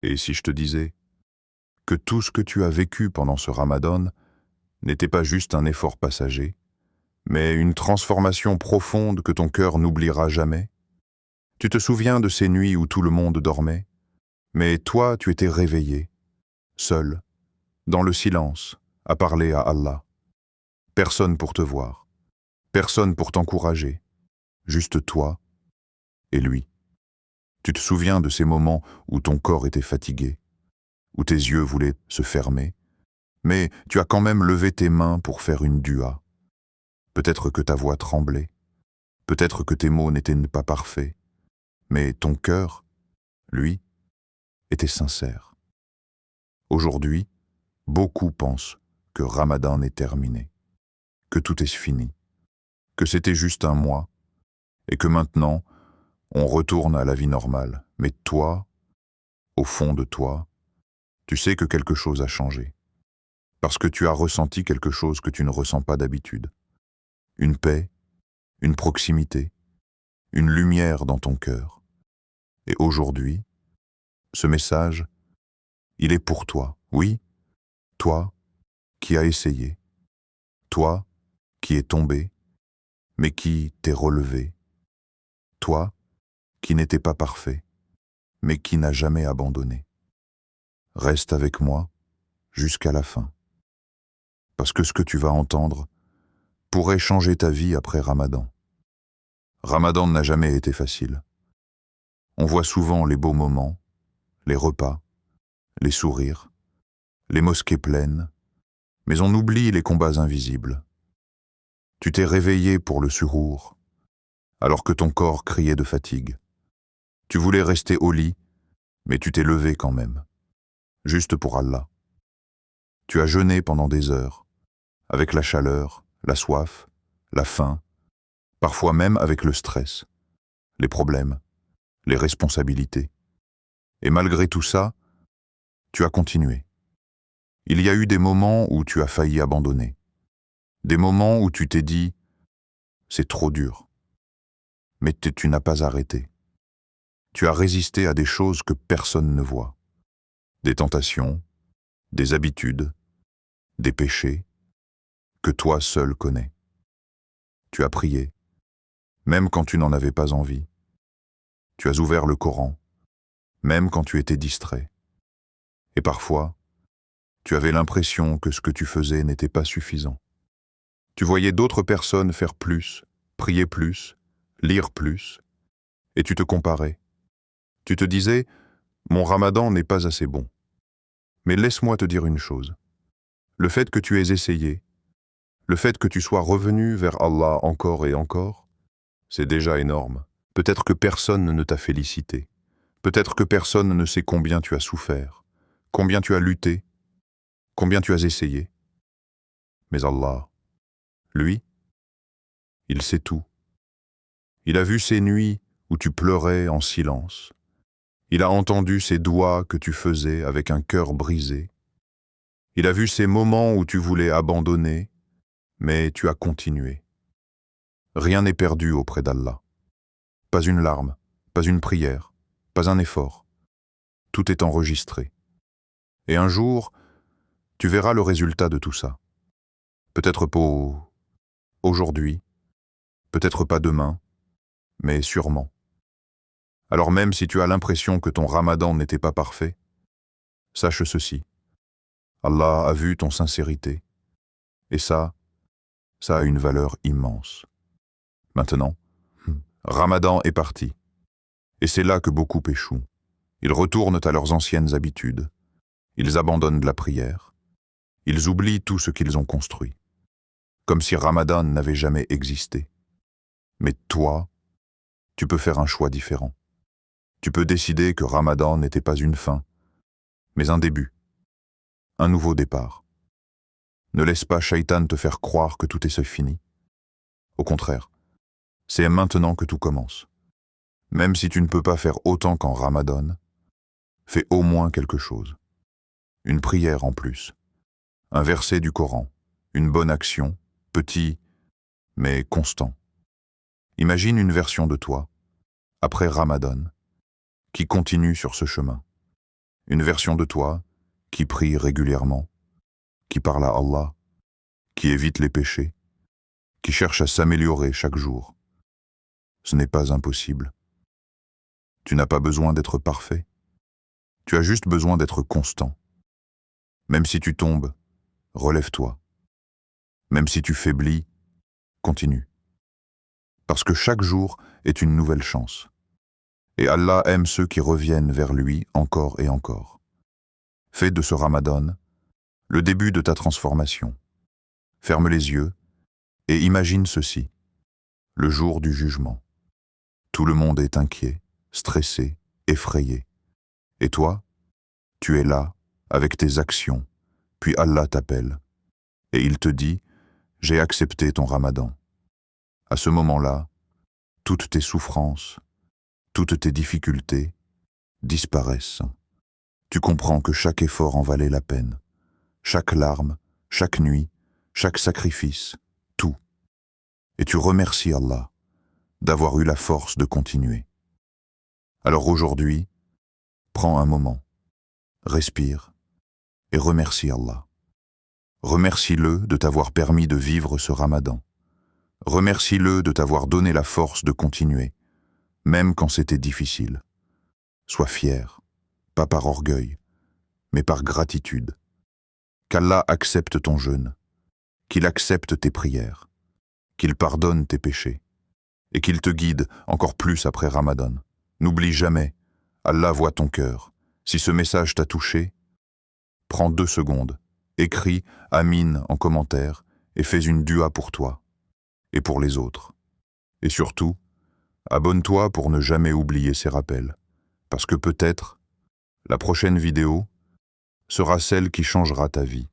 Et si je te disais que tout ce que tu as vécu pendant ce Ramadan n'était pas juste un effort passager, mais une transformation profonde que ton cœur n'oubliera jamais? Tu te souviens de ces nuits où tout le monde dormait, mais toi tu étais réveillé, seul, dans le silence, à parler à Allah. Personne pour te voir, personne pour t'encourager, juste toi et lui. Tu te souviens de ces moments où ton corps était fatigué, où tes yeux voulaient se fermer, mais tu as quand même levé tes mains pour faire une dua. Peut-être que ta voix tremblait, peut-être que tes mots n'étaient pas parfaits, mais ton cœur, lui, était sincère. Aujourd'hui, beaucoup pensent que Ramadan est terminé, que tout est fini, que c'était juste un mois, et que maintenant, on retourne à la vie normale. Mais toi, au fond de toi, tu sais que quelque chose a changé, parce que tu as ressenti quelque chose que tu ne ressens pas d'habitude. Une paix, une proximité, une lumière dans ton cœur. Et aujourd'hui, ce message, il est pour toi. Oui, toi qui as essayé, toi qui es tombé, mais qui t'es relevé, toi qui n'étais pas parfait, mais qui n'a jamais abandonné. Reste avec moi jusqu'à la fin, parce que ce que tu vas entendre pourrait changer ta vie après Ramadan. Ramadan n'a jamais été facile. On voit souvent les beaux moments, les repas, les sourires, les mosquées pleines, mais on oublie les combats invisibles. Tu t'es réveillé pour le suhour, alors que ton corps criait de fatigue. Tu voulais rester au lit, mais tu t'es levé quand même, juste pour Allah. Tu as jeûné pendant des heures, avec la chaleur, la soif, la faim, parfois même avec le stress, les problèmes, les responsabilités. Et malgré tout ça, tu as continué. Il y a eu des moments où tu as failli abandonner, des moments où tu t'es dit « c'est trop dur », mais tu n'as pas arrêté. Tu as résisté à des choses que personne ne voit, des tentations, des habitudes, des péchés que toi seul connais. Tu as prié, même quand tu n'en avais pas envie. Tu as ouvert le Coran, même quand tu étais distrait. Et parfois, tu avais l'impression que ce que tu faisais n'était pas suffisant. Tu voyais d'autres personnes faire plus, prier plus, lire plus, et tu te comparais. Tu te disais « mon Ramadan n'est pas assez bon ». Mais laisse-moi te dire une chose. Le fait que tu aies essayé, le fait que tu sois revenu vers Allah encore et encore, c'est déjà énorme. Peut-être que personne ne t'a félicité. Peut-être que personne ne sait combien tu as souffert, combien tu as lutté, combien tu as essayé. Mais Allah, lui, il sait tout. Il a vu ces nuits où tu pleurais en silence. Il a entendu ces doigts que tu faisais avec un cœur brisé. Il a vu ces moments où tu voulais abandonner, mais tu as continué. Rien n'est perdu auprès d'Allah. Pas une larme, pas une prière, pas un effort. Tout est enregistré. Et un jour, tu verras le résultat de tout ça. Peut-être pas aujourd'hui, peut-être pas demain, mais sûrement. Alors même si tu as l'impression que ton Ramadan n'était pas parfait, sache ceci. Allah a vu ton sincérité. Et ça a une valeur immense. Maintenant, Ramadan est parti. Et c'est là que beaucoup échouent. Ils retournent à leurs anciennes habitudes. Ils abandonnent la prière. Ils oublient tout ce qu'ils ont construit. Comme si Ramadan n'avait jamais existé. Mais toi, tu peux faire un choix différent. Tu peux décider que Ramadan n'était pas une fin, mais un début, un nouveau départ. Ne laisse pas Shaitan te faire croire que tout est fini. Au contraire, c'est maintenant que tout commence. Même si tu ne peux pas faire autant qu'en Ramadan, fais au moins quelque chose. Une prière en plus, un verset du Coran, une bonne action, petit, mais constant. Imagine une version de toi, après Ramadan, qui continue sur ce chemin. une version de toi qui prie régulièrement, qui parle à Allah, qui évite les péchés, qui cherche à s'améliorer chaque jour. Ce n'est pas impossible. Tu n'as pas besoin d'être parfait. Tu as juste besoin d'être constant. Même si tu tombes, relève-toi. Même si tu faiblis, continue. Parce que chaque jour est une nouvelle chance. Et Allah aime ceux qui reviennent vers lui encore et encore. Fais de ce Ramadan le début de ta transformation. Ferme les yeux et imagine ceci, le jour du jugement. Tout le monde est inquiet, stressé, effrayé. Et toi, tu es là, avec tes actions, puis Allah t'appelle. Et il te dit, j'ai accepté ton Ramadan. À ce moment-là, toutes tes souffrances, toutes tes difficultés disparaissent. Tu comprends que chaque effort en valait la peine. Chaque larme, chaque nuit, chaque sacrifice, tout. Et tu remercies Allah d'avoir eu la force de continuer. Alors aujourd'hui, prends un moment, respire et remercie Allah. Remercie-le de t'avoir permis de vivre ce Ramadan. Remercie-le de t'avoir donné la force de continuer, même quand c'était difficile. Sois fier, pas par orgueil, mais par gratitude. Qu'Allah accepte ton jeûne, qu'il accepte tes prières, qu'il pardonne tes péchés, et qu'il te guide encore plus après Ramadan. N'oublie jamais, Allah voit ton cœur. Si ce message t'a touché, prends 2 secondes, écris « Amin » en commentaire et fais une dua pour toi et pour les autres. Et surtout, abonne-toi pour ne jamais oublier ces rappels, parce que peut-être, la prochaine vidéo sera celle qui changera ta vie.